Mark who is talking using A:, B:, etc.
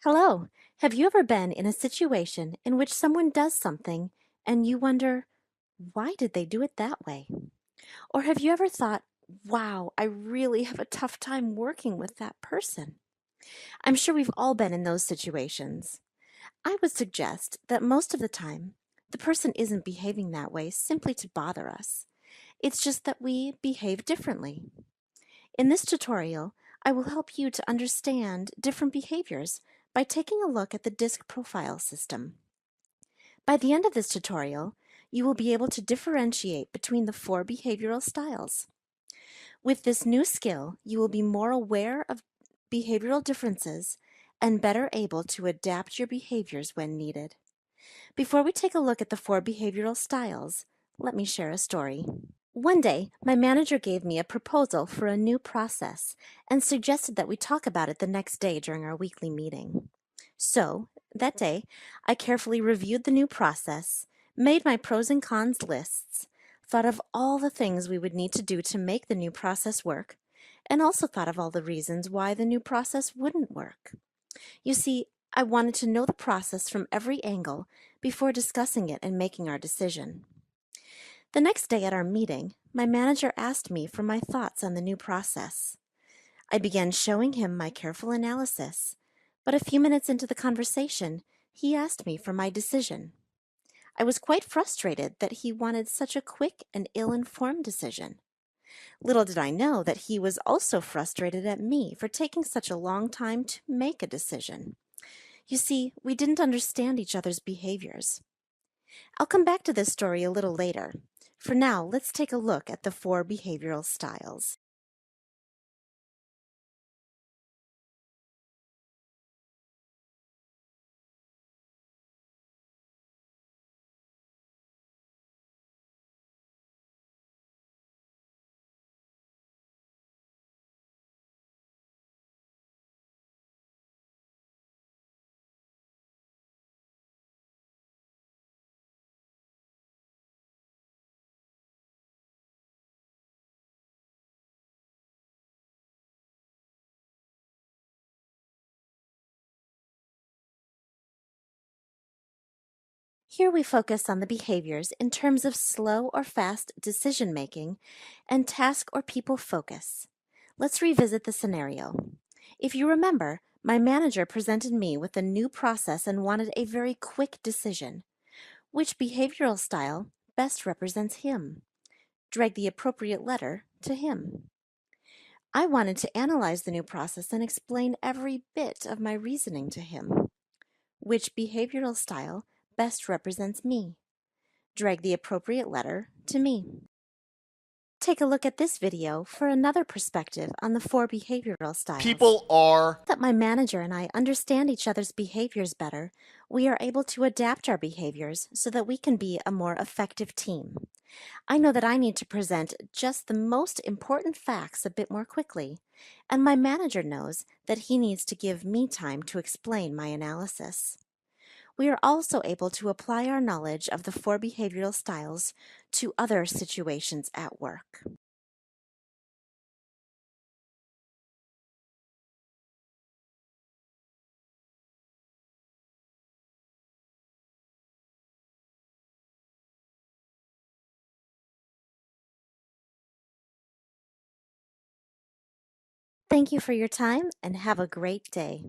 A: Hello. Have you ever been in a situation in which someone does something and you wonder, why did they do it that way? Or have you ever thought, wow, I really have a tough time working with that person? I'm sure we've all been in those situations. I would suggest that most of the time, the person isn't behaving that way simply to bother us. It's just that we behave differently. In this tutorial, I will help you to understand different behaviors by taking a look at the DiSC profile system. By the end of this tutorial, you will be able to differentiate between the four behavioral styles. With this new skill, you will be more aware of behavioral differences and better able to adapt your behaviors when needed. Before we take a look at the four behavioral styles, let me share a story. One day, my manager gave me a proposal for a new process and suggested that we talk about it the next day during our weekly meeting. So, that day, I carefully reviewed the new process, made my pros and cons lists, thought of all the things we would need to do to make the new process work, and also thought of all the reasons why the new process wouldn't work. You see, I wanted to know the process from every angle before discussing it and making our decision. The next day at our meeting, my manager asked me for my thoughts on the new process. I began showing him my careful analysis, but a few minutes into the conversation, he asked me for my decision. I was quite frustrated that he wanted such a quick and ill-informed decision. Little did I know that he was also frustrated at me for taking such a long time to make a decision. You see, we didn't understand each other's behaviors. I'll come back to this story a little later. For now, let's take a look at the four behavioral styles. Here we focus on the behaviors in terms of slow or fast decision making and task or people focus. Let's revisit the scenario. If you remember, my manager presented me with a new process and wanted a very quick decision. Which behavioral style best represents him? Drag the appropriate letter to him. I wanted to analyze the new process and explain every bit of my reasoning to him. Which behavioral style best represents me? Drag the appropriate letter to me. Take a look at this video for another perspective on the four behavioral styles.
B: People are
A: That my manager and I understand each other's behaviors better, we are able to adapt our behaviors so that we can be a more effective team. I know that I need to present just the most important facts a bit more quickly, and my manager knows that he needs to give me time to explain my analysis. We are also able to apply our knowledge of the four behavioral styles to other situations at work. Thank you for your time and have a great day.